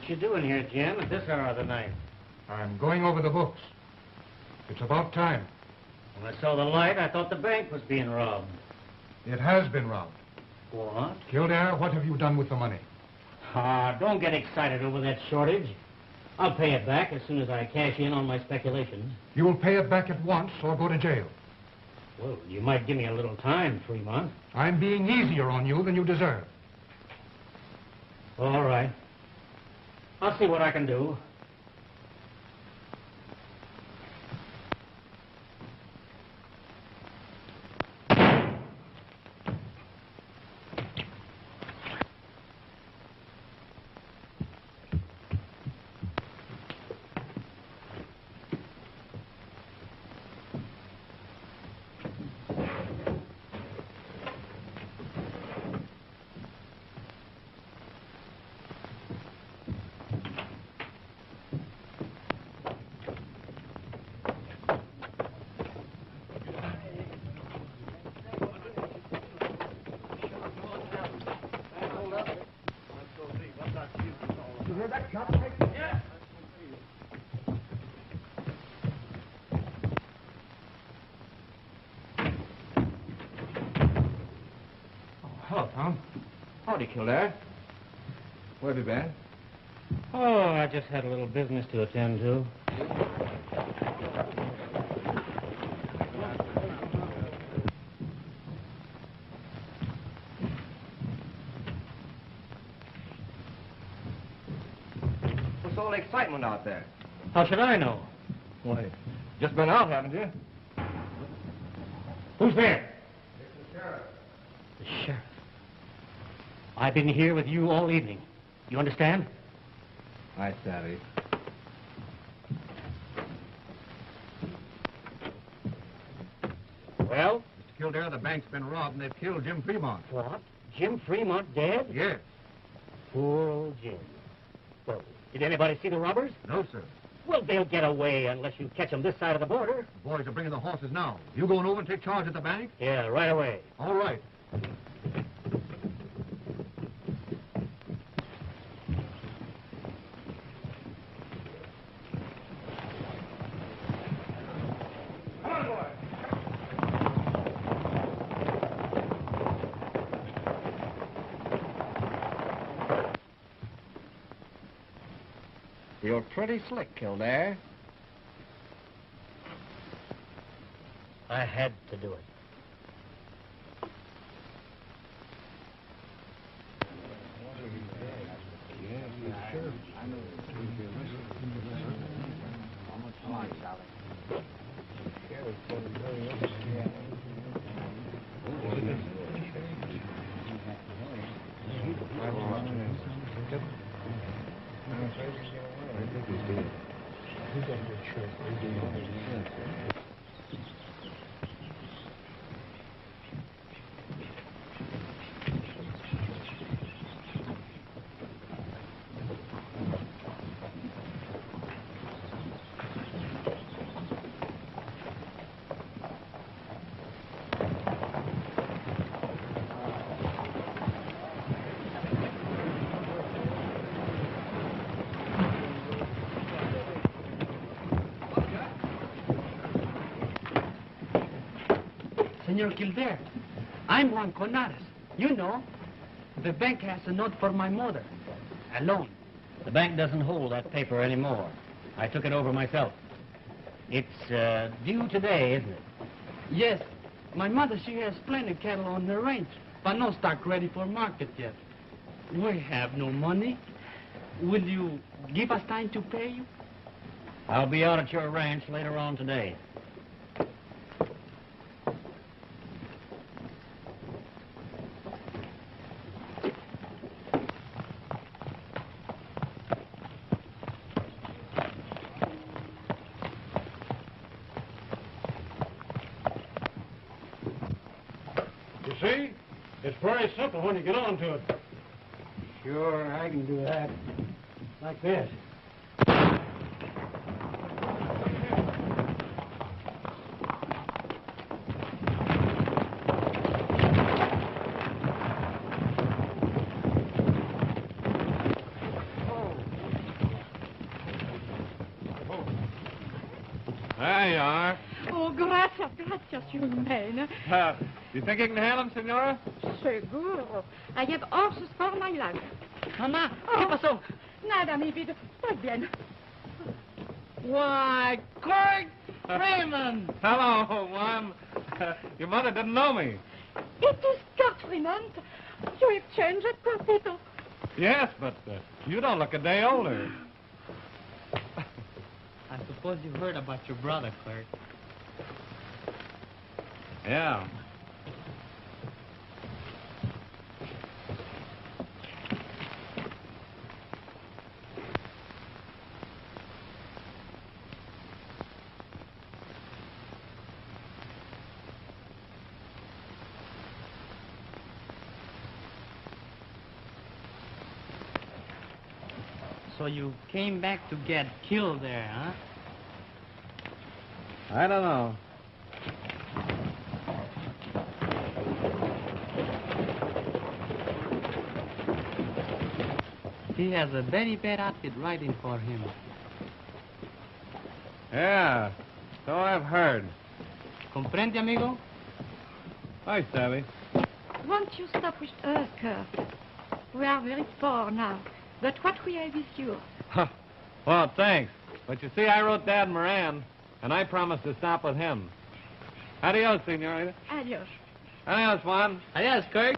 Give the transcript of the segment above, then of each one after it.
What you doing here, Jim, at this hour of the night? I'm going over the books. It's about time. When I saw the light, I thought the bank was being robbed. It has been robbed. What? Kildare, what have you done with the money? Ah, don't get excited over that shortage. I'll pay it back as soon as I cash in on my speculations. You will pay it back at once or go to jail. Well, you might give me a little time, Fremont. I'm being easier on you than you deserve. All right. I'll see what I can do. Hello, Tom. Howdy, Kildare. Where have you been? Oh, I just had a little business to attend to. What's all the excitement out there? How should I know? Why, just been out, haven't you? Who's there? It's the sheriff. The sheriff. I've been here with you all evening. You understand? I savvy. Well? Mr. Kildare, the bank's been robbed and they've killed Jim Fremont. What? Jim Fremont dead? Yes. Poor old Jim. Well, did anybody see the robbers? No, sir. Well, they'll get away unless you catch them this side of the border. The boys are bringing the horses now. You going over and take charge at the bank? Yeah, right away. All right. Come on, boy. You're pretty slick, Kildare. I had to do it. Senor Kildare, I'm Juan Conares. You know, the bank has a note for my mother. A loan. The bank doesn't hold that paper anymore. I took it over myself. It's due today, isn't it? Yes, my mother, she has plenty of cattle on the range, but no stock ready for market yet. We have no money. Will you give us time to pay you? I'll be out at your ranch later on today. You see? It's very simple when you get on to it. Sure, I can do that. Like this. There you are. Oh, gracias, young man. You think you can handle him, Senora? Seguro. I have horses for my life. Mamá, ¿qué pasó? Nada, mi vida. Estoy bien. Why, Kirk Freeman! Hello, Juan. Your mother didn't know me. It is Kurt Freeman. You have changed, Cortito. Yes, but you don't look a day older. I suppose you've heard about your brother, Kirk. Yeah. So you came back to get killed there, huh? I don't know. He has a very bad outfit riding for him. Yeah, so I've heard. Comprende, amigo? Hi, Savvy. Won't you stop with us, Kurt? We are very poor now, but what we have is yours. Well, thanks. But you see, I wrote Dad Moran, and I promised to stop with him. Adios, senorita. Adios. Adios, Juan. Adios, Kirk.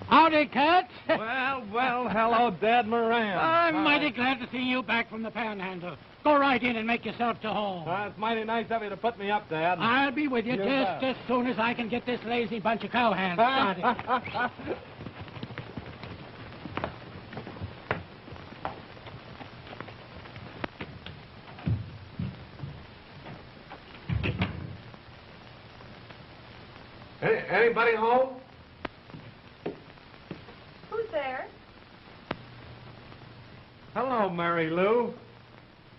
Howdy, Kurt. Well, hello, Dad Moran. I'm mighty glad to see you back from the Panhandle. Go right in and make yourself to home. It's mighty nice of you to put me up, Dad. I'll be with you You just bet. as soon as I can get this lazy bunch of cowhands started. Anybody home? Who's there? Hello, Mary Lou.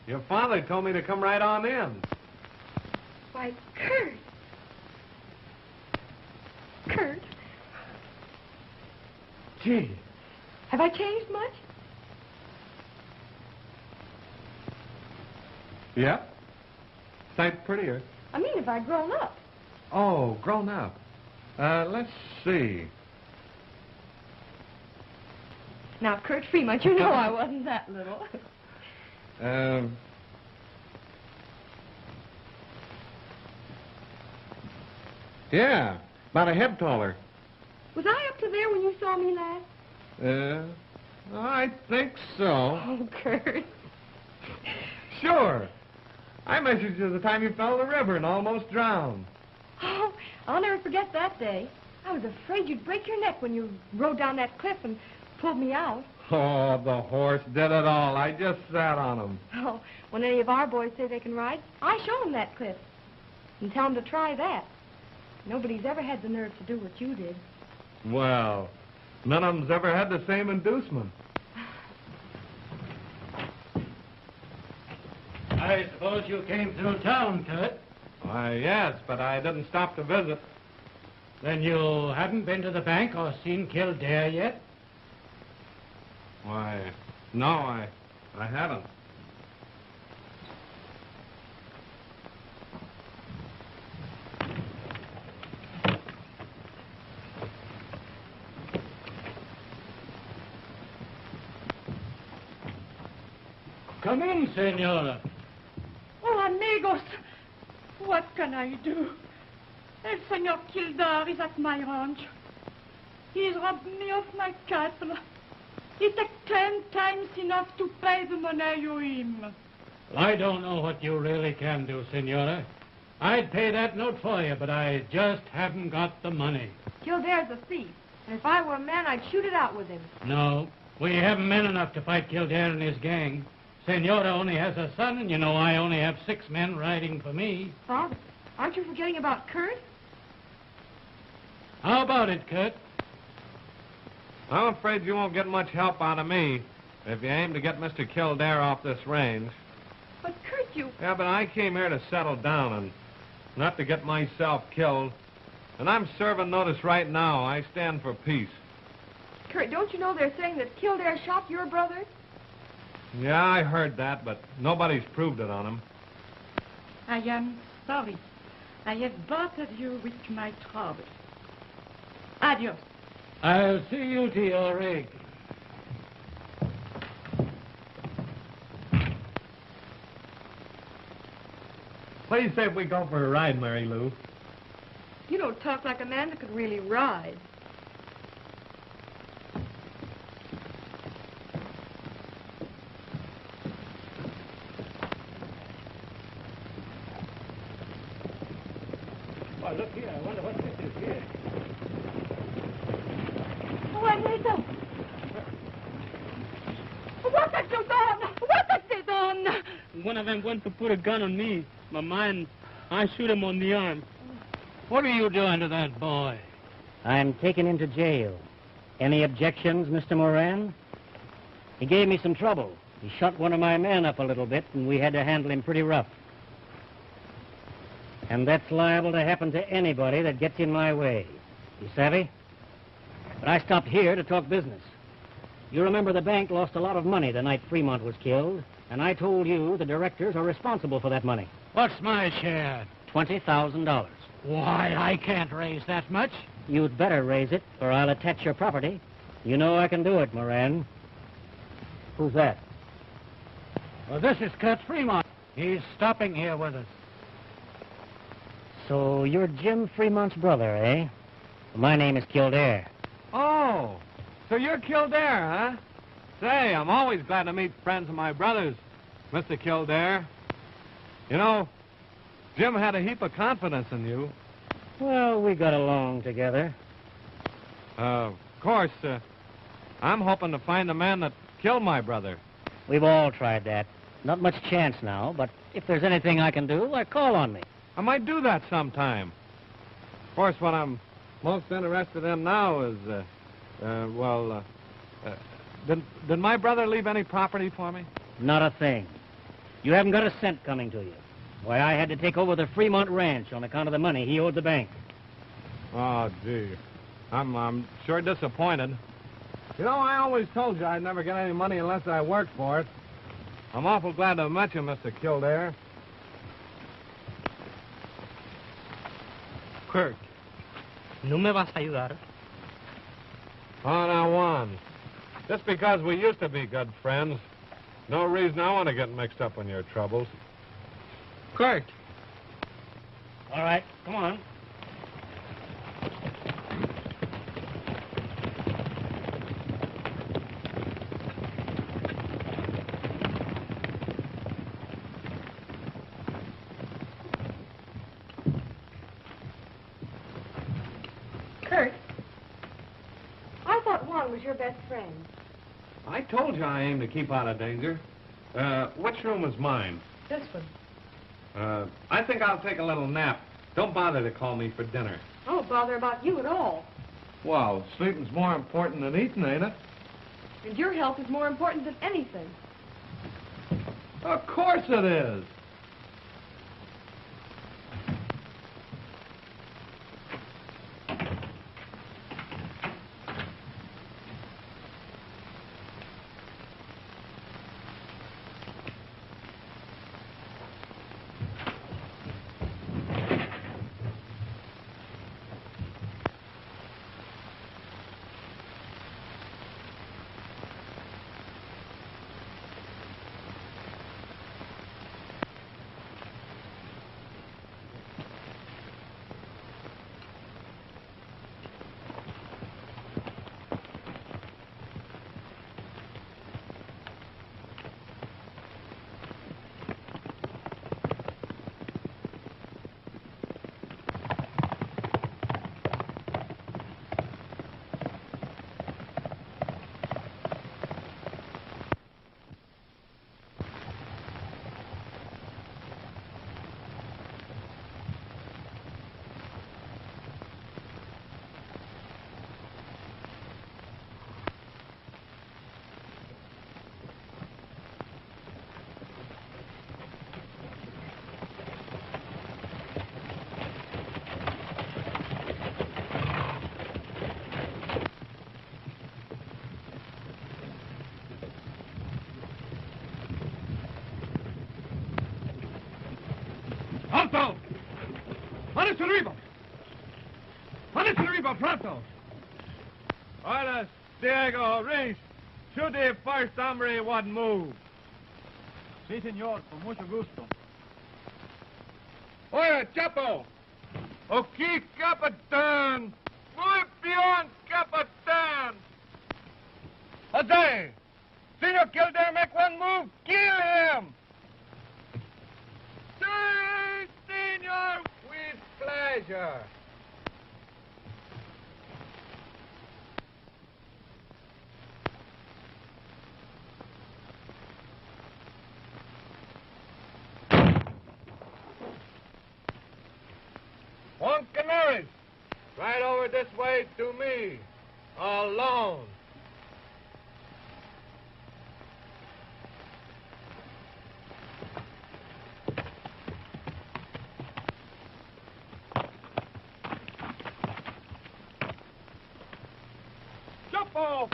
Your father told me to come right on in. Why, Kurt. Kurt, Gee. have I changed much? Yeah? Sight prettier. I mean, have I grown up? Oh, grown up. Let's see. Now, Kurt Freeman, you know I wasn't that little. Yeah, about a head taller. Was I up to there when you saw me last? I think so. Oh, Kurt. Sure. I measured you the time you fell in the river and almost drowned. Oh, I'll never forget that day. I was afraid you'd break your neck when you rode down that cliff and pulled me out. Oh, the horse did it all. I just sat on him. Oh, when any of our boys say they can ride, I show them that cliff and tell them to try that. Nobody's ever had the nerve to do what you did. Well, none of them's ever had the same inducement. I suppose you came through town, Kurt. Why, yes, but I didn't stop to visit. Then you haven't been to the bank or seen Kildare yet? Why, no, I haven't. Come in, senora. Oh, amigos, what can I do? El Senor Kildare is at my ranch. He's robbed me of my cattle. He took 10 times enough to pay the money you him. I don't know what you really can do, senora. I'd pay that note for you, but I just haven't got the money. Kildare's a thief, and if I were a man, I'd shoot it out with him. No, we haven't men enough to fight Kildare and his gang. Senora only has a son, and you know I only have 6 men riding for me. Father, aren't you forgetting about Kurt? How about it, Kurt? I'm afraid you won't get much help out of me if you aim to get Mr. Kildare off this range. But Kurt, you... Yeah, but I came here to settle down and not to get myself killed. And I'm serving notice right now. I stand for peace. Kurt, don't you know they're saying that Kildare shot your brother? Yeah, I heard that, but nobody's proved it on him. I am sorry. I have bothered you with my trouble. Adios. I'll see you to your rig. What do you say if we go for a ride, Mary Lou? You don't talk like a man that could really ride. Why, look here. I wonder what this is here. Juanito! What have you done? What have they done? One of them went to put a gun on me. My man, I shoot him on the arm. What are you doing to that boy? I'm taken into jail. Any objections, Mr. Moran? He gave me some trouble. He shot one of my men up a little bit, and we had to handle him pretty rough. And that's liable to happen to anybody that gets in my way. You savvy? But I stopped here to talk business. You remember the bank lost a lot of money the night Fremont was killed, and I told you the directors are responsible for that money. What's my share? $20,000. Why, I can't raise that much. You'd better raise it, or I'll attach your property. You know I can do it, Moran. Who's that? Well, this is Kurt Fremont. He's stopping here with us. So you're Jim Fremont's brother, eh? My name is Kildare. Oh, so you're Kildare, huh? Say, I'm always glad to meet friends of my brother's, Mr. Kildare. You know, Jim had a heap of confidence in you. Well, we got along together. Of course, I'm hoping to find the man that killed my brother. We've all tried that. Not much chance now, but if there's anything I can do, call on me. I might do that sometime. Of course, what I'm most interested in now is, did my brother leave any property for me? Not a thing. You haven't got a cent coming to you. Why, I had to take over the Fremont Ranch on account of the money he owed the bank. Oh, gee. I'm sure disappointed. You know, I always told you I'd never get any money unless I worked for it. I'm awful glad to have met you, Mr. Kildare. Kurt, ¿no me vas a ayudar? Oh, now, Juan. Just because we used to be good friends, no reason I want to get mixed up in your troubles. Kurt. All right, come on. Kurt, I thought Juan was your best friend. I told you I aim to keep out of danger. Which room is mine? This one. I think I'll take a little nap. Don't bother to call me for dinner. I don't bother about you at all. Well, sleeping's more important than eating, ain't it? And your health is more important than anything. Of course it is. Hola, Diego, Reese. Shoot the first hombre what move. Sí, señor, con mucho gusto. Oye, Chapo. Aquí, Capitan. Muy bien, Capitan. Jose, Senor Kildare make one move, kill him. Sí, senor, with pleasure. Juan Canaris, right over this way to me, alone. Chapo!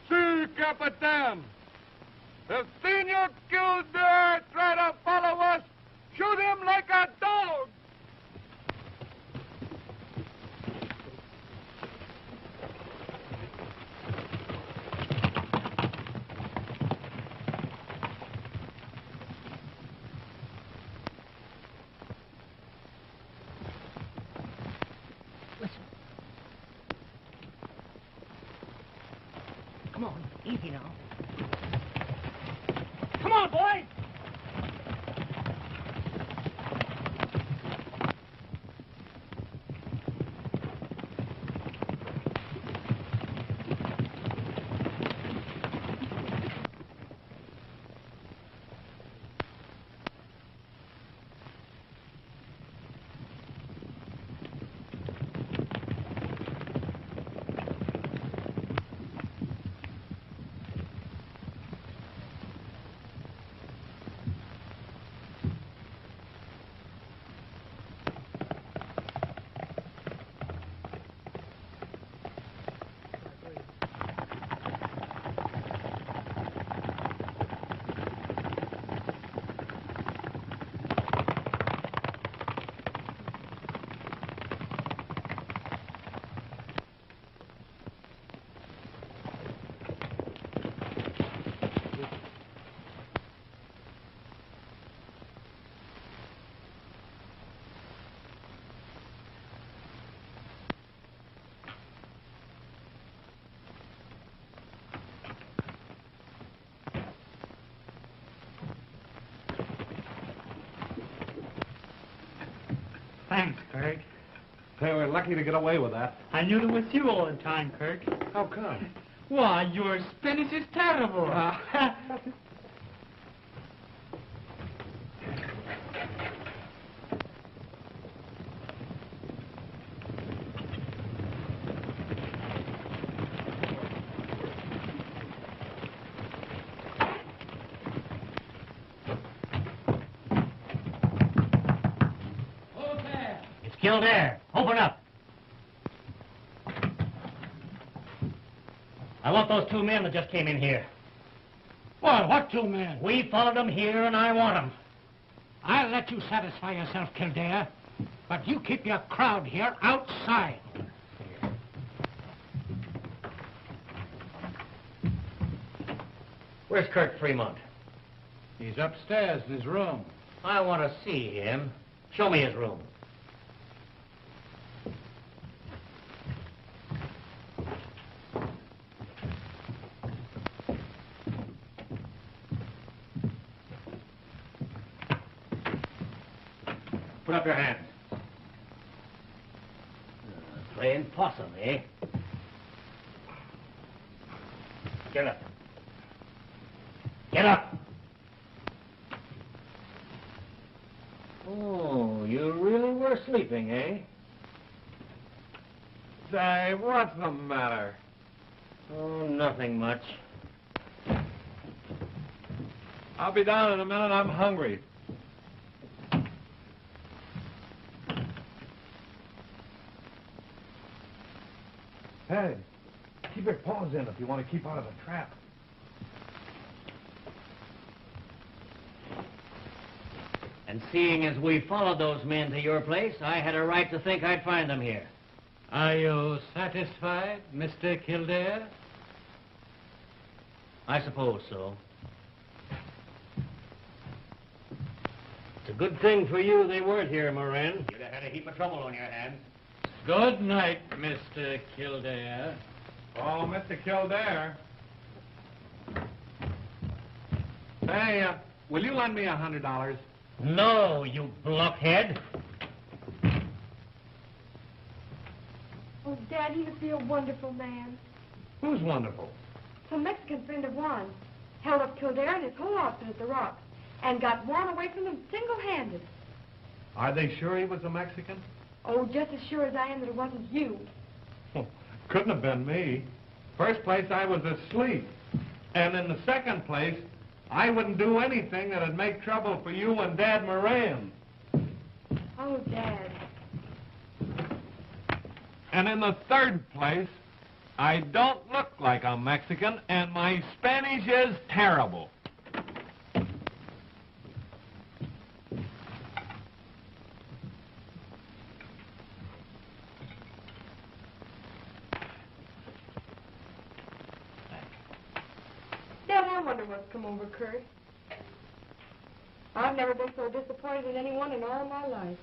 Si, Capitan! If Senor Kildare try to follow us, shoot him like a dog! Listen. Come on, easy now. Come on, boys! Thanks, Kirk. They were lucky to get away with that. I knew it was you all the time, Kirk. How come? Why, your Spanish is terrible. It's Kildare. Open up. I want those two men that just came in here. Well, what two men? We followed them here, and I want them. I'll let you satisfy yourself, Kildare. But you keep your crowd here outside. Where's Kurt Fremont? He's upstairs in his room. I want to see him. Show me his room. Put up your hands. Playing possum, eh? Get up. Get up! Oh, you really were sleeping, eh? Say, what's the matter? Oh, nothing much. I'll be down in a minute. I'm hungry. Hey, keep your paws in if you want to keep out of the trap. And seeing as we followed those men to your place, I had a right to think I'd find them here. Are you satisfied, Mr. Kildare? I suppose so. It's a good thing for you they weren't here, Moran. You'd have had a heap of trouble on your hands. Good night, Mr. Kildare. Oh, Mr. Kildare. Hey, will you lend me $100? No, you blockhead. Oh, Dad, he must be a wonderful man. Who's wonderful? Some Mexican friend of Juan held up Kildare and his whole outfit at the Rock and got Juan away from them single-handed. Are they sure he was a Mexican? Oh, just as sure as I am that it wasn't you. Couldn't have been me. First place, I was asleep. And in the second place, I wouldn't do anything that'd make trouble for you and Dad Moran. Oh, Dad. And in the third place, I don't look like a Mexican, and my Spanish is terrible. Dad, I wonder what's come over Kurt. I've never been so disappointed in anyone in all my life.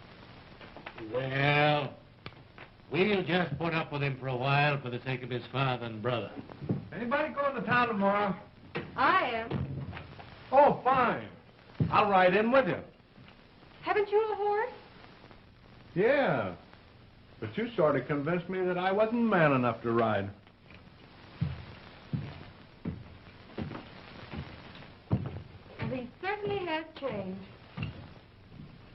Well, we'll just put up with him for a while for the sake of his father and brother. Anybody going to town tomorrow? I am. Oh, fine. I'll ride in with you. Haven't you a horse? Yeah. But you sort of convinced me that I wasn't man enough to ride. Well, he certainly has changed.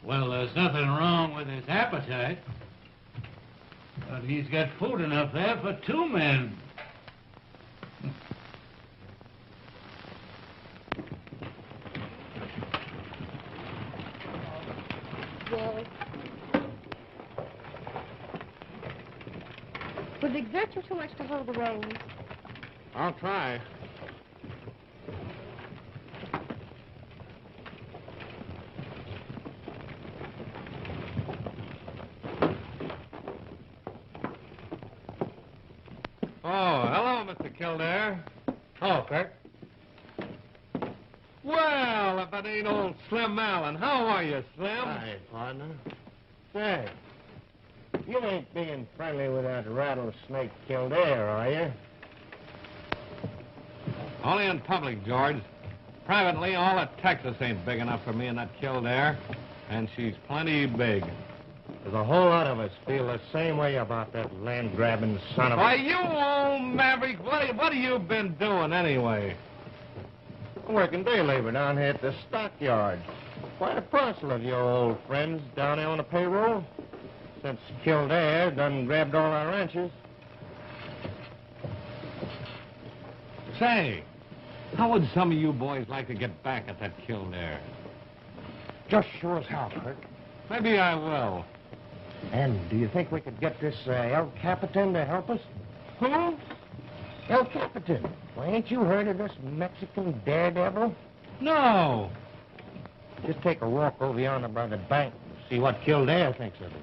Well, there's nothing wrong with his appetite. But he's got food enough there for 2 men. Yes. Would it exert you too much to hold the reins? I'll try. Oh, hello, Mr. Kildare. Oh, Kurt. Well, if it ain't old Slim Allen. How are you, Slim? Hi, partner. Say, you ain't being friendly with that rattlesnake Kildare, are you? Only in public, George. Privately, all of Texas ain't big enough for me and that Kildare. And she's plenty big. There's a whole lot of us feel the same way about that land-grabbing son of a... Why, you old maverick, what have you been doing anyway? I'm working day labor down here at the stockyard. Quite a parcel of your old friends down there on the payroll. Since Kildare done grabbed all our ranches. Say, how would some of you boys like to get back at that Kildare? Just show us how, Kurt. Maybe I will. And do you think we could get this El Capitan to help us? Who? El Capitan. Well, ain't you heard of this Mexican daredevil? No. Just take a walk over yonder by the bank and see what Kildare thinks of it.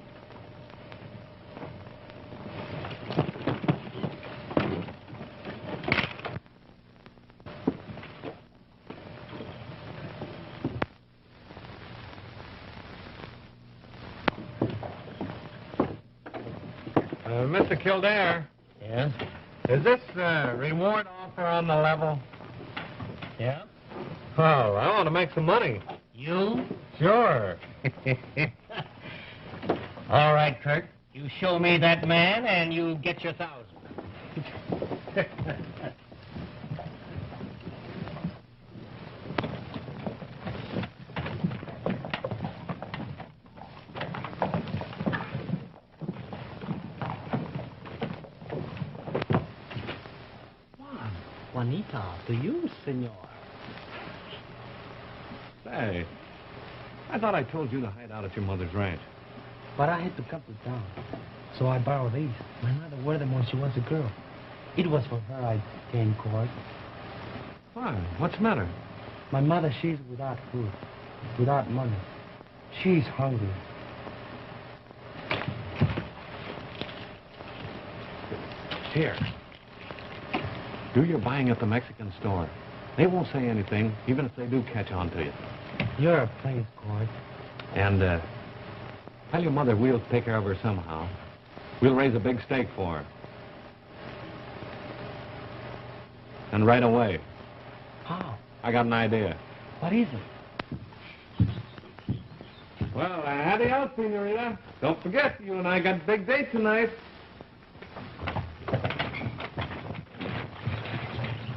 Mr. Kildare, Yeah? is this reward offer on the level? Yeah? Oh, I want to make some money. You? Sure. All right, Kurt. You show me that man, and you get your 1,000. Juanita, to you, senor. Say, I thought I told you to hide out at your mother's ranch. But I had to come to town. So I borrowed these. My mother wore them when she was a girl. It was for her I came court. Why? What's the matter? My mother, she's without food, without money. She's hungry. Here. Do your buying at the Mexican store. They won't say anything, even if they do catch on to you. You're a place, Cord. And, tell your mother we'll take care of her somehow. We'll raise a big stake for her. And right away. How? I got an idea. What is it? Well, howdy out, Senorita. Don't forget, you and I got a big date tonight.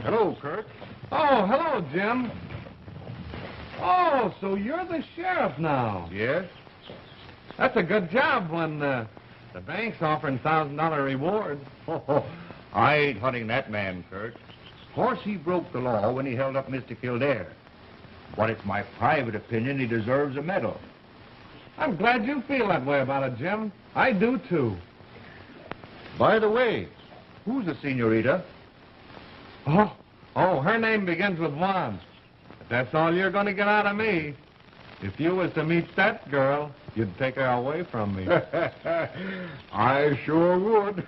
Hello, Kirk. Oh, hello, Jim. Oh, so you're the sheriff now. Yes? That's a good job when the bank's offering $1,000 rewards. Oh, I ain't hunting that man, Kirk. Of course, he broke the law when he held up Mr. Kildare. But it's my private opinion he deserves a medal. I'm glad you feel that way about it, Jim. I do, too. By the way, who's the senorita? Oh, her name begins with Juan. But that's all you're going to get out of me. If you was to meet that girl, you'd take her away from me. I sure would.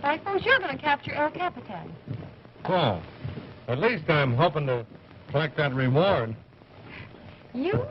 I suppose you're going to capture El Capitan. Oh, at least I'm hoping to collect that reward. You?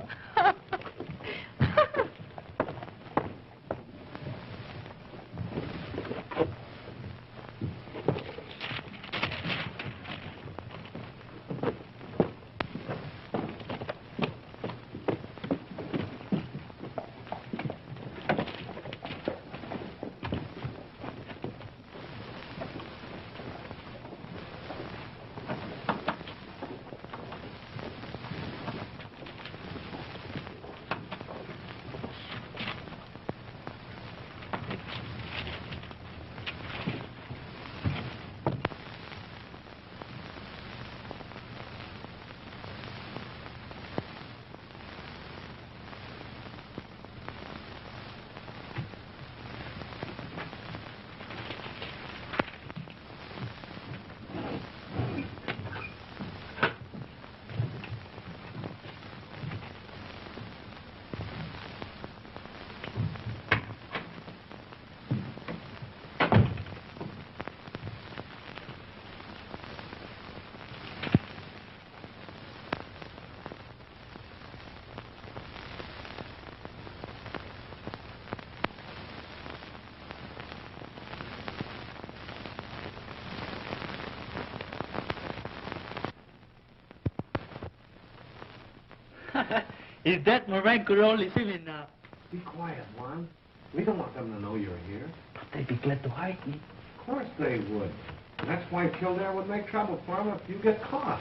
Is that Moranco listening now? Be quiet, Juan. We don't want them to know you're here. But they'd be glad to hide me. Of course they would. And that's why Kildare would make trouble for them if you get caught.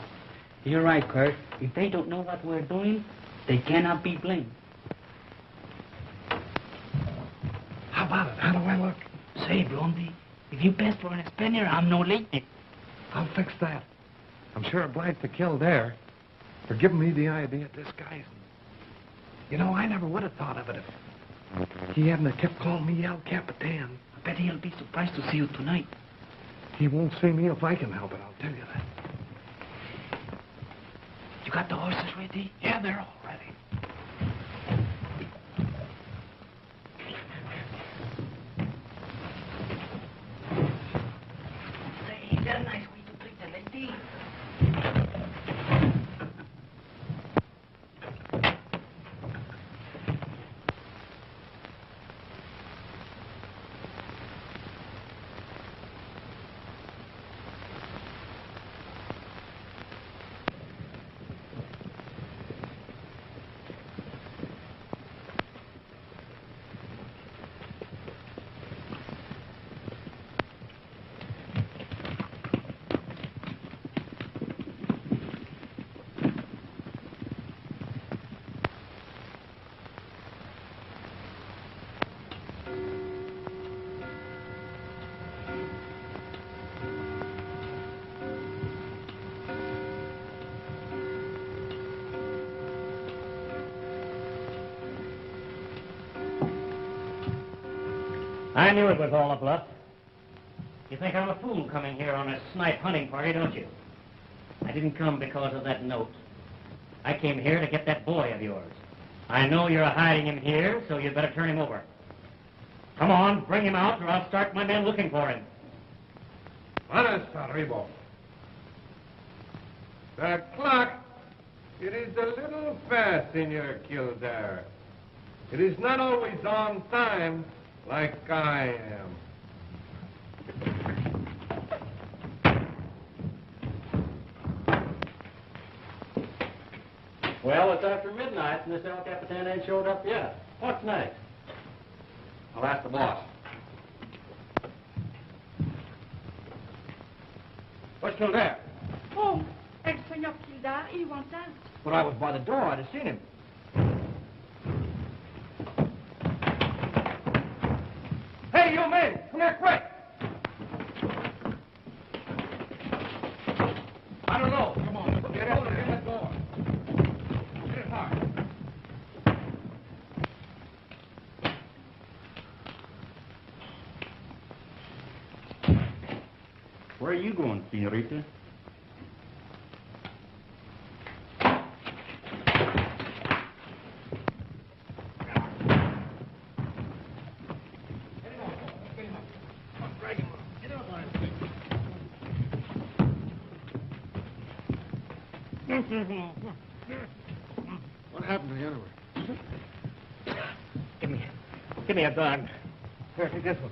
You're right, Kurt. If they don't know what we're doing, they cannot be blamed. How about it? How do I look? Say, Blondie, if you pass for an Spaniard, I'm no lady. I'll fix that. I'm sure obliged to Kildare for giving me the idea of disguising. You know, I never would have thought of it if he hadn't kept calling me El Capitan. I bet he'll be surprised to see you tonight. He won't see me if I can help it, I'll tell you that. You got the horses ready? Yeah, they're all ready. Say, that's a nice way to treat the lady. I knew it was all a bluff. You think I'm a fool coming here on a snipe hunting party, don't you? I didn't come because of that note. I came here to get that boy of yours. I know you're hiding him here, so you'd better turn him over. Come on, bring him out, or I'll start my men looking for him. Buenas, arriba. The clock, it is a little fast, Senor Kildare. It is not always on time like I am. Well, it's after midnight, and this El Capitan ain't showed up yet. What's next? I'll ask the boss. What's Kildare? Oh, El Senor Kildare, he wants out. But I was by the door. I'd have seen him. Hey, you men! Come here quick! I don't know. Come on, let's get out of here. That door. Get it hard. Where are you going, senorita? What happened to you anyway? Give me a gun. Here, take this one.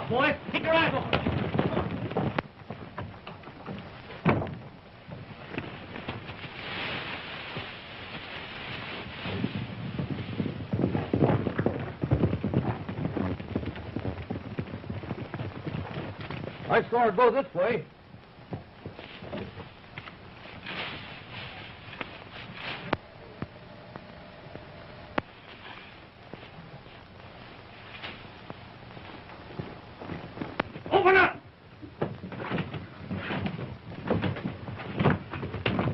Boy, keep your eyes open. I saw it go this way. Open up!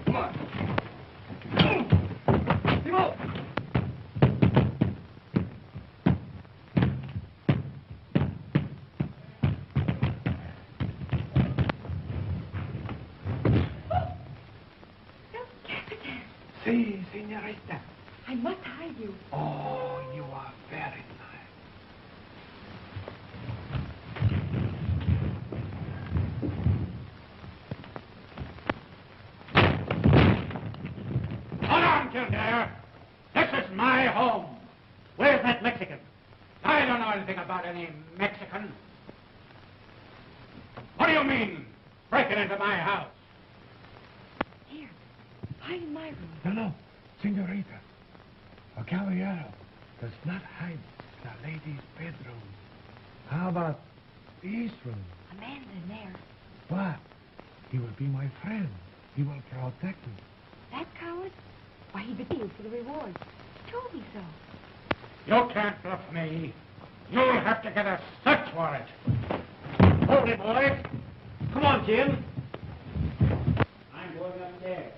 Come on. Timo! Si, señorita. I must hide you. Oh, you are very nice. Hold on, Kildare. This is my home. Where's that Mexican? I don't know anything about any Mexican. What do you mean, breaking into my house? Here, hide in my room. No, señorita. A caballero does not hide the lady's bedroom. How about the east room? A man's in there. But he will be my friend. He will protect me. That coward? Why, he beat you for the reward. me so. You can't bluff me. You'll have to get a search warrant. Hold it, boys. Come on, Jim. I'm going upstairs.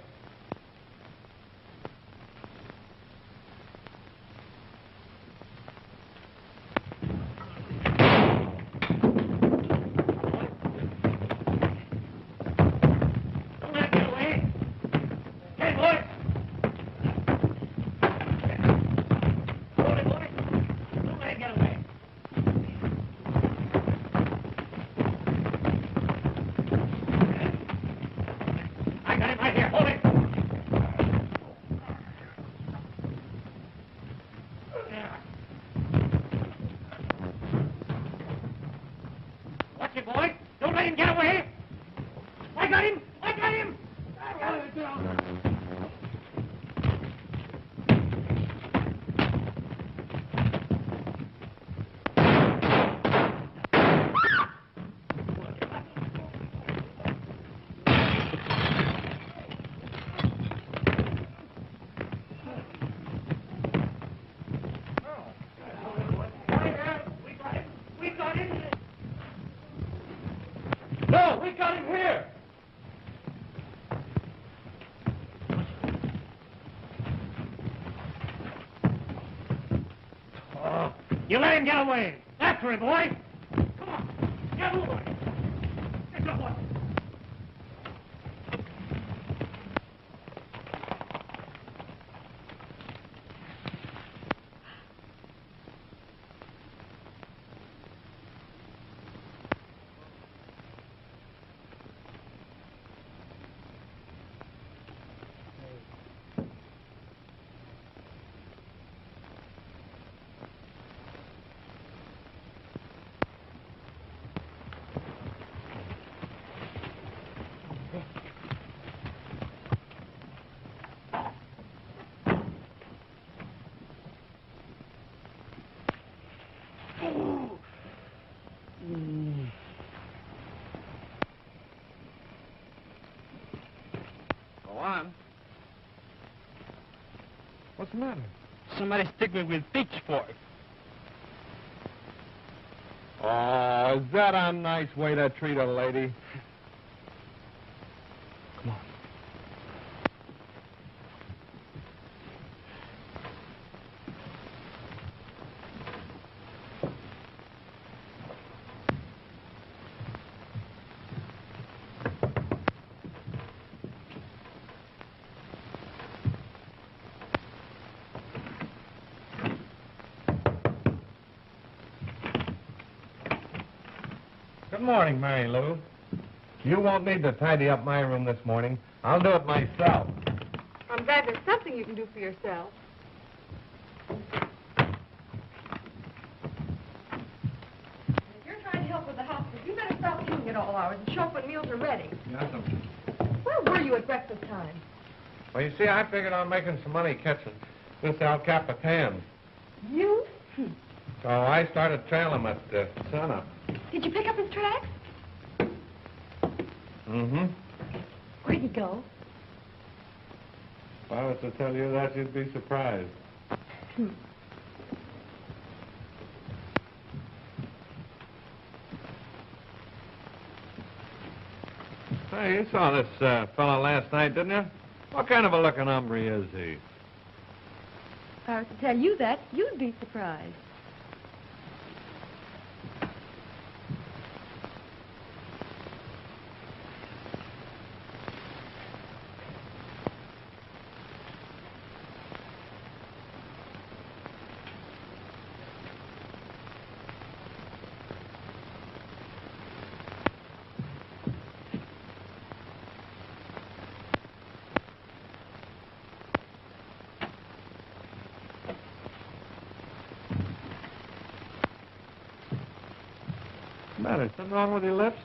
Don't let it get away. Hey, boys. Hold it, boys. Don't let it get away. I got him right here. Hold it. Watch it, boy. Don't let him get away. I got him. I got him. I got him. We got him. No, we got him here. You let him get away. After him, boy. Come on. Get moving. Get your horse. Go on. What's the matter? Somebody stick me with pitchfork. Oh, is that a nice way to treat a lady? Come on. Good morning, Mary Lou. You won't need to tidy up my room this morning. I'll do it myself. I'm glad there's something you can do for yourself. If you're trying to help with the housework, you better stop eating at all hours and show up when meals are ready. Yes, Where were you at breakfast time? well, you see, I figured on making some money catching this El Capitan. You? So I started trailing him at sunup. Did you pick up his tracks? Mm-hmm. Where'd he go? If I was to tell you that, you'd be surprised. Hey, you saw this fella last night, didn't you? What kind of a looking hombre is he? If I was to tell you that, you'd be surprised. What's the matter? Something wrong with your lips?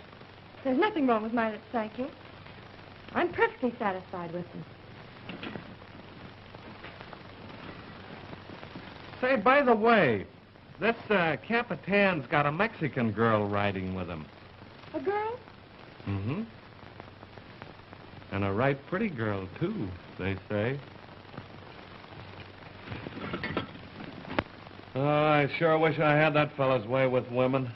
There's nothing wrong with my lips, thank you. I'm perfectly satisfied with them. Say, by the way, this Capitan's got a Mexican girl riding with him. A girl? Mm-hmm. And a right pretty girl, too, they say. Oh, I sure wish I had that fella's way with women.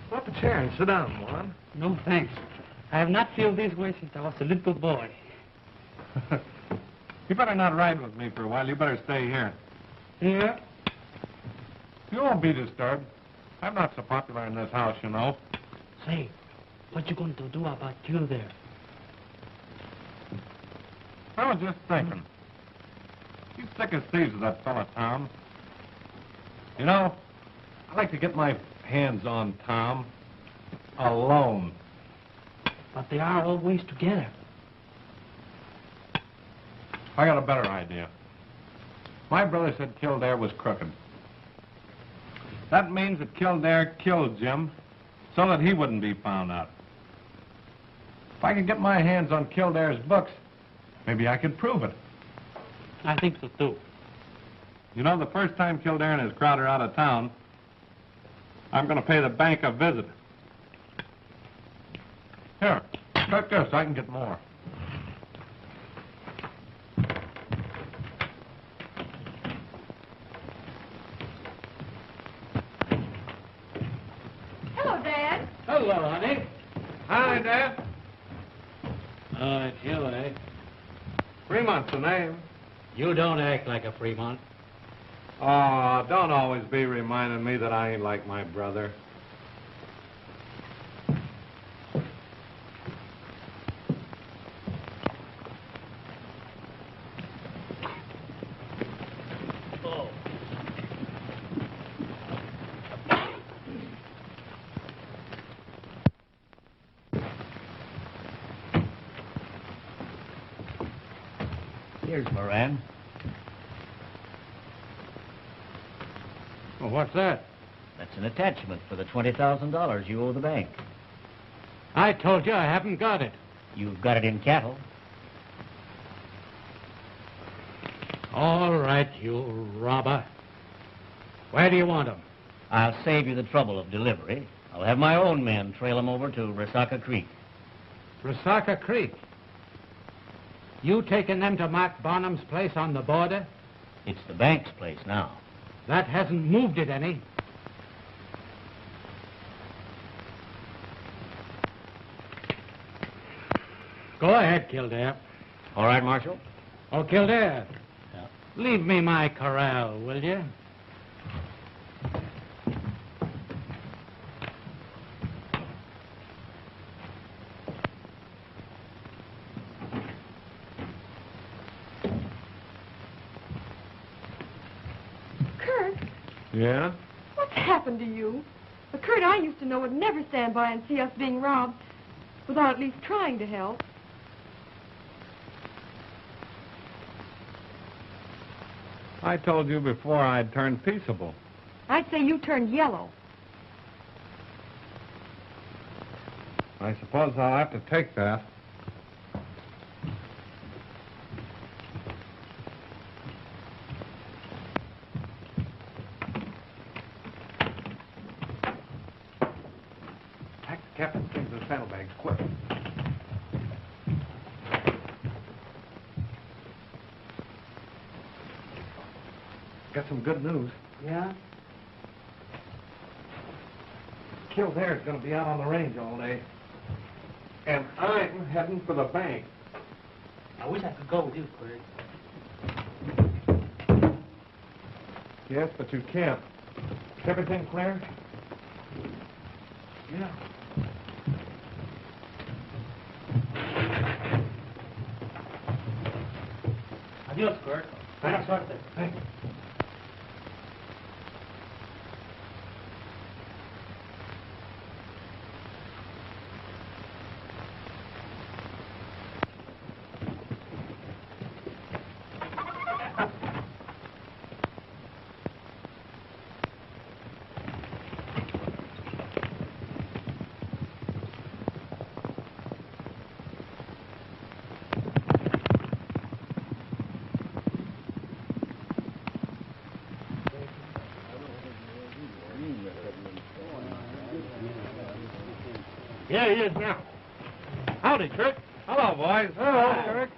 Pull up a chair and sit down, Juan. No, thanks. I have not felt this way since I was a little boy. You better not ride with me for a while. You better stay here. Yeah? You won't be disturbed. I'm not so popular in this house, you know. Say, what you going to do about Kildare? I was just thinking. He's sick as thieves with that fella, Tom. You know, I'd like to get my hands on Tom alone. But they are always together. I got a better idea. My brother said Kildare was crooked. That means that Kildare killed Jim so that he wouldn't be found out. If I could get my hands on Kildare's books, maybe I could prove it. I think so, too. You know, the first time Kildare and his crowd are out of town, I'm going to pay the bank a visit. Here, take this. I can get more. Hello, Dad. Hello, honey. Hi, Dad. Oh, it's you, eh? Fremont's the name. You don't act like a Fremont. Oh, don't always be reminding me that I ain't like my brother. Here's Moran. Well, what's that? That's an attachment for the $20,000 you owe the bank. I told you I haven't got it. You've got it in cattle. All right, you robber. Where do you want them? I'll save you the trouble of delivery. I'll have my own men trail them over to Resaca Creek. Resaca Creek. You taking them to Mark Barnum's place on the border? It's the bank's place now. That hasn't moved it any. Go ahead, Kildare. All right, Marshal? Oh, Kildare. Yeah. Leave me my corral, will you? Kurt, Yeah? what's happened to you? The Kurt I used to know would never stand by and see us being robbed without at least trying to help. I told you before I'd turned peaceable. I'd say you turned yellow. I suppose I'll have to take that. Pack the captain's things in the saddlebags, quick. Got some good news. Yeah? Kildare's going to be out on the range all day. And I'm heading for the bank. I wish I could go with you, Kurt. Yes, but you can't. Is everything clear? Yeah. Adios, Kurt. Buena suerte. Thanks. Yeah, he is now. Howdy, Kirk. Hello, boys. Hello, Kirk.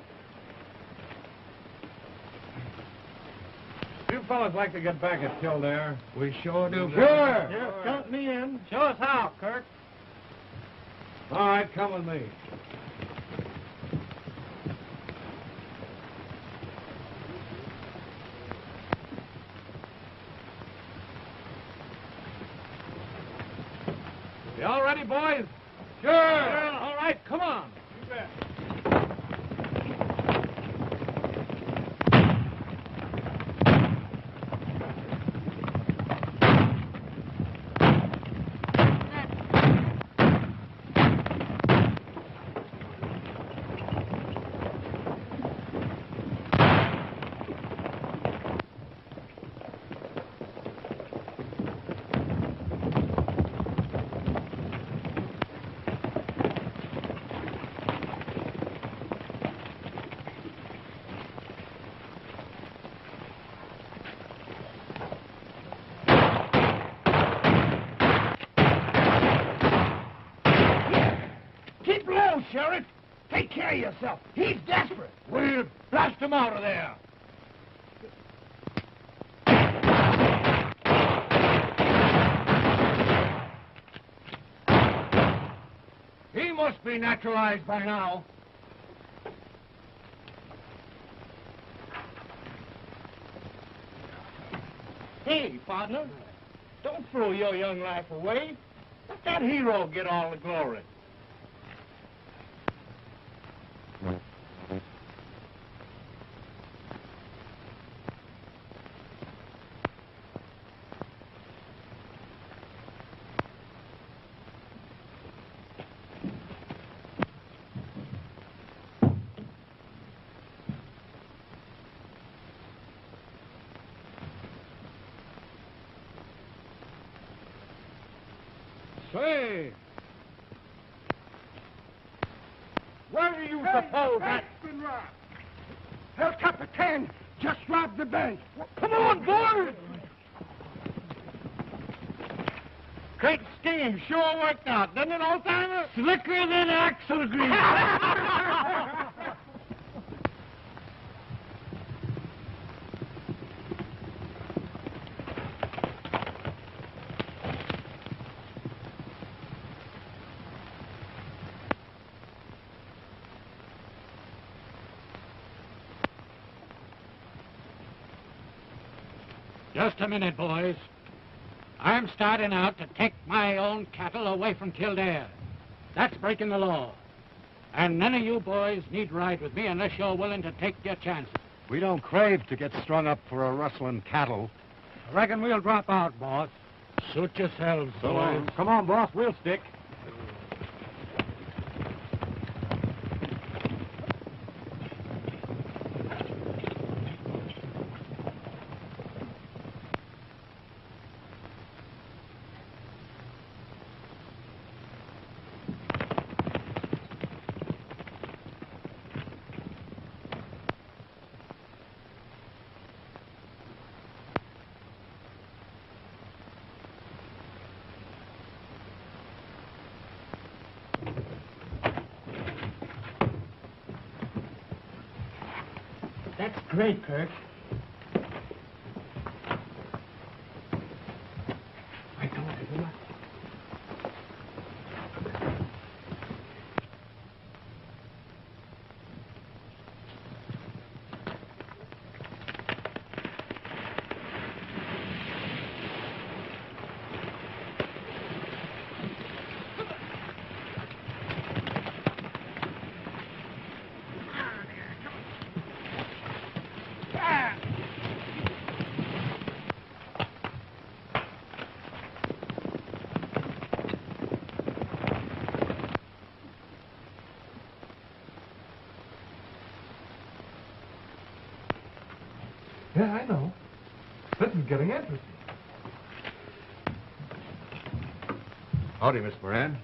You fellas like to get back at Kildare? We sure do. Sure. Yeah, count me in. Show us how, Kirk. All right, come with me. You all ready, boys? Sure. All right, come on. You bet. Keep low, Sheriff. Take care of yourself. He's desperate. We'll blast him out of there. He must be naturalized by now. Hey, partner, don't throw your young life away. Let that hero get all the glory. Say, Where do you suppose that... been robbed? El Capitan just robbed the bank. Come on, boys! Great scheme. Sure worked out, doesn't it, old-timer? slicker than axle grease. Just a minute, boys. I'm starting out to take my own cattle away from Kildare. That's breaking the law. And none of you boys need ride with me unless you're willing to take your chances. We don't crave to get strung up for a rustling cattle. Reckon we'll drop out, boss. Suit yourselves, boys. Come on, boss. We'll stick. That's great, Kirk. I told you not. Yeah, I know. This is getting interesting. Howdy, Miss Moran.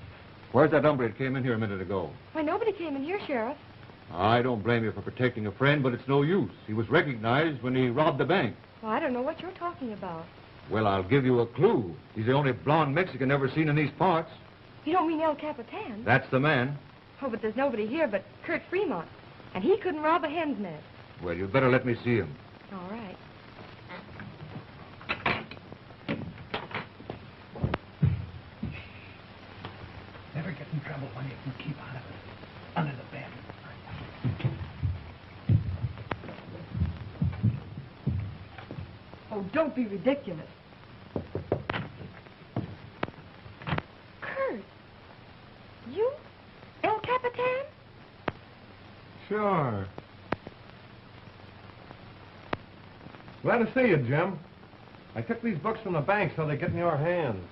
Where's that hombre that came in here a minute ago? Why, nobody came in here, Sheriff. I don't blame you for protecting a friend, but it's no use. He was recognized when he robbed the bank. Well, I don't know what you're talking about. Well, I'll give you a clue. He's the only blonde Mexican ever seen in these parts. You don't mean El Capitan? That's the man. Oh, but there's nobody here but Kurt Fremont. And he couldn't rob a hen's nest. Well, you better let me see him. All right. Never get in trouble when you can keep out of it. Under the bed. Oh, don't be ridiculous. Kurt, you? El Capitan? Sure. Glad to see you, Jim. I took these books from the bank so they get in your hands.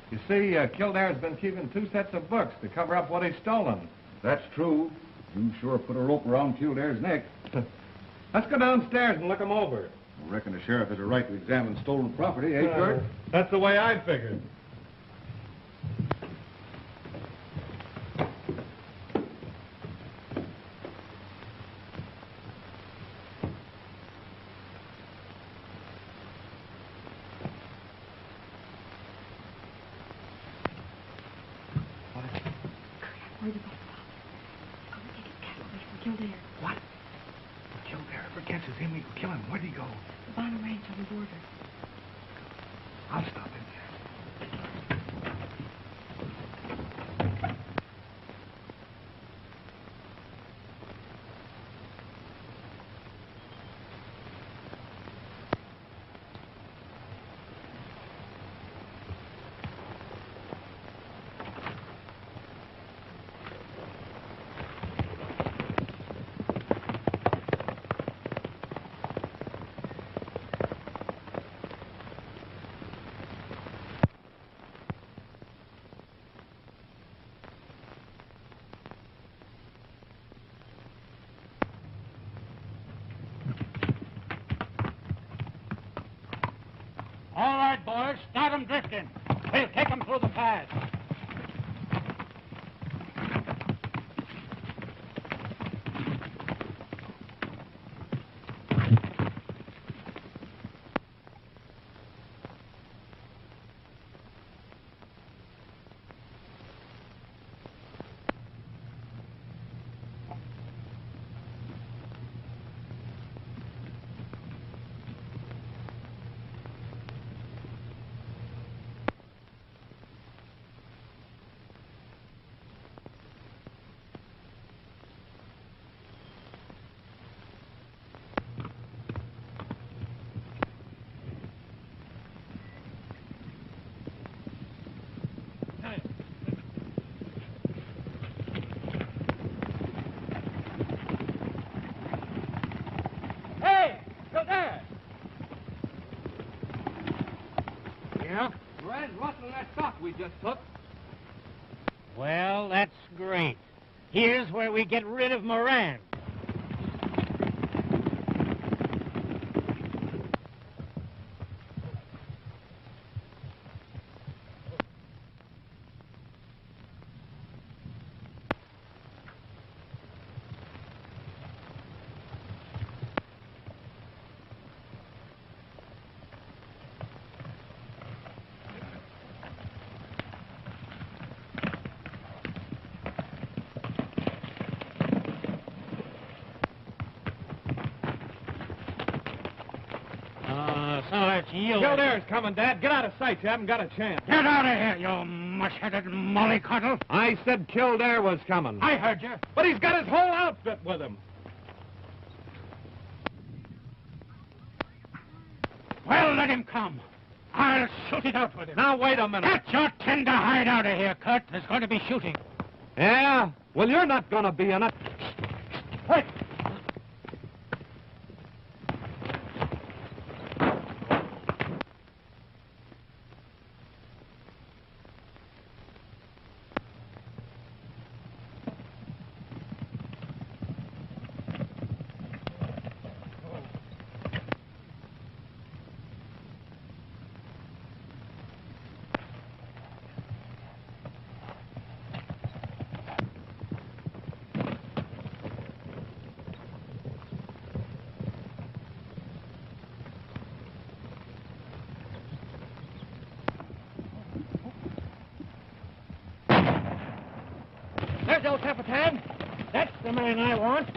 You see, Kildare's been keeping 2 sets of books to cover up what he's stolen. That's true. You sure put a rope around Kildare's neck. Let's go downstairs and look them over. I reckon the sheriff has a right to examine stolen property, eh, Kurt? That's the way I figured. Where'd you go, Father? Go take his cattle away from Kildare. What? If Kildare ever catches him, he'll kill him. Where'd he go? The Bonner Ranch on the border. I'll stop him there. All right, boys, start 'em drifting. We'll take 'em through the pass. Hey, Kildare! Yeah? Where's rustling that stock we just took? Well, that's great. Here's where we get rid of Moran. So it's you. Kildare's coming, Dad. Get out of sight. You haven't got a chance. Get out of here, you mush-headed mollycoddle. I said Kildare was coming. I heard you. But he's got his whole outfit with him. Well, let him come. I'll shoot it out with him. Now, wait a minute. Get your tender hide out of here, Kurt. There's going to be shooting. Yeah? Well, you're not going to be in it. Wait. There's El Capitan. That's the man I want.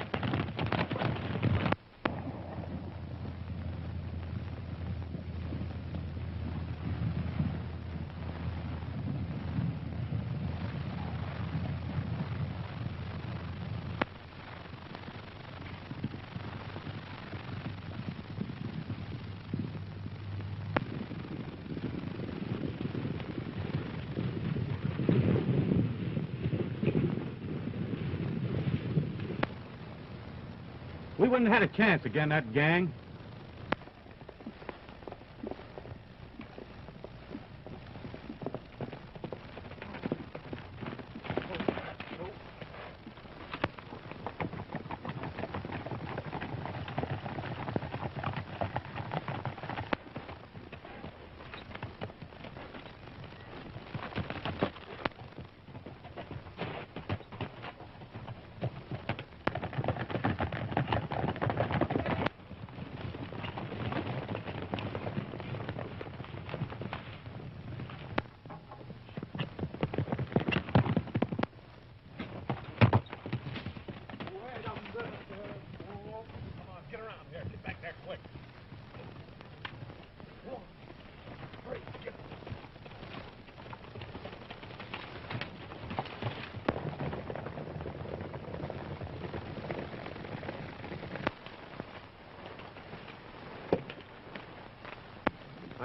We wouldn't have had a chance against that gang.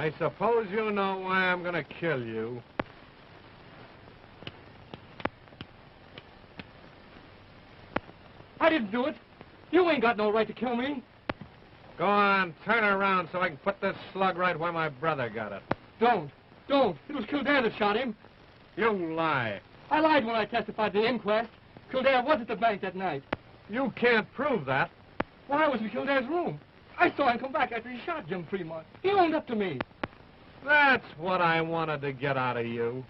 I suppose you know why I'm gonna kill you. I didn't do it. You ain't got no right to kill me. Go on, turn around so I can put this slug right where my brother got it. Don't. Don't. It was Kildare that shot him. You lie. I lied when I testified at the inquest. Kildare was at the bank that night. You can't prove that. Well, I was in Kildare's room. I saw him come back after he shot Jim Fremont. He owned up to me. That's what I wanted to get out of you.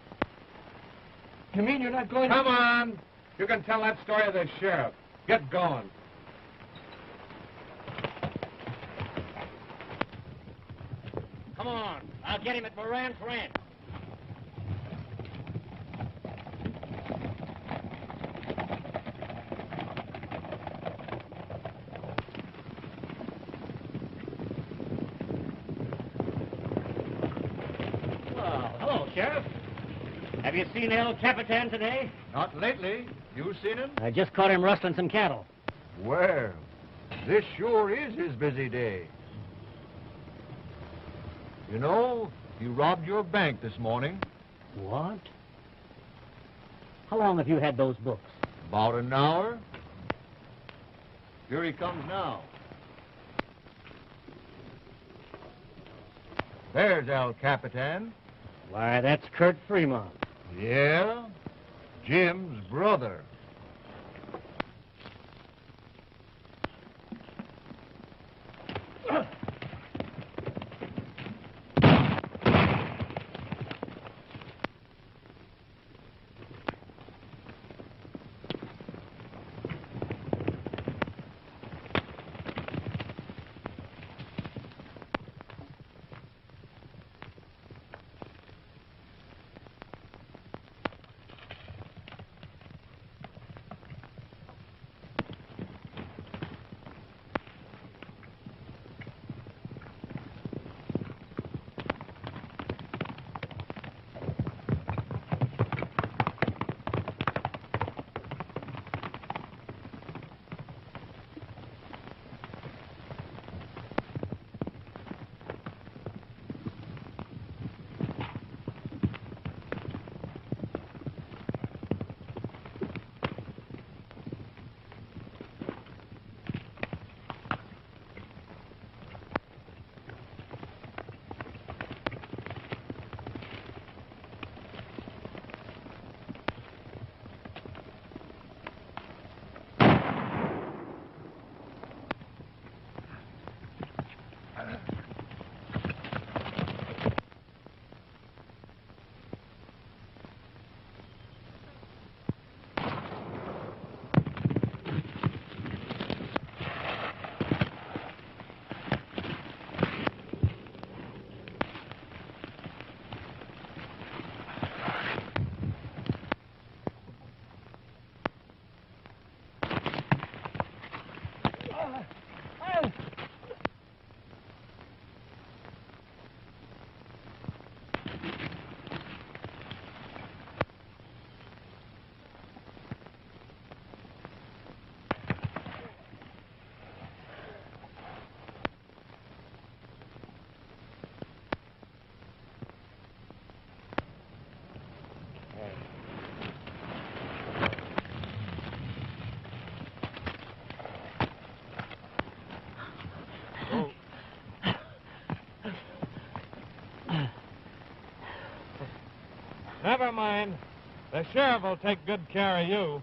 You mean you're not going Come on. You can tell that story to the sheriff. Get going. Come on. I'll get him at Moran's ranch. Hello, Sheriff. Have you seen El Capitan today? Not lately. You seen him? I just caught him rustling some cattle. Well, this sure is his busy day. You know, he robbed your bank this morning. What? How long have you had those books? About an hour. Here he comes now. There's El Capitan. Why, that's Kurt Fremont. Yeah, Jim's brother. Never mind. The sheriff will take good care of you.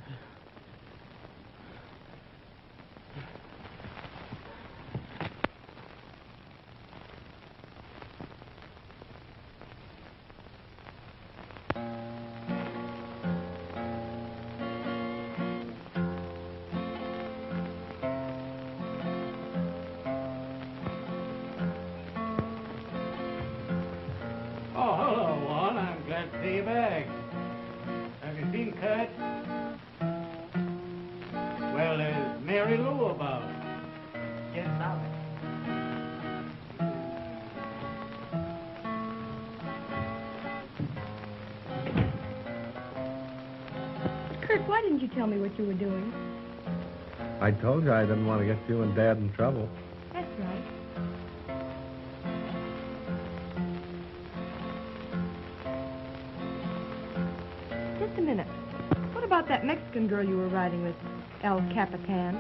Oh, hello, Walt. I'm glad to see you back. Have you seen Kurt? Well, is Mary Lou about? Yes, now. Kurt, why didn't you tell me what you were doing? I told you I didn't want to get you and Dad in trouble. That's right. Just a minute. What about that Mexican girl you were riding with, El Capitan?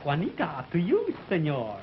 Juanita, to you, senor.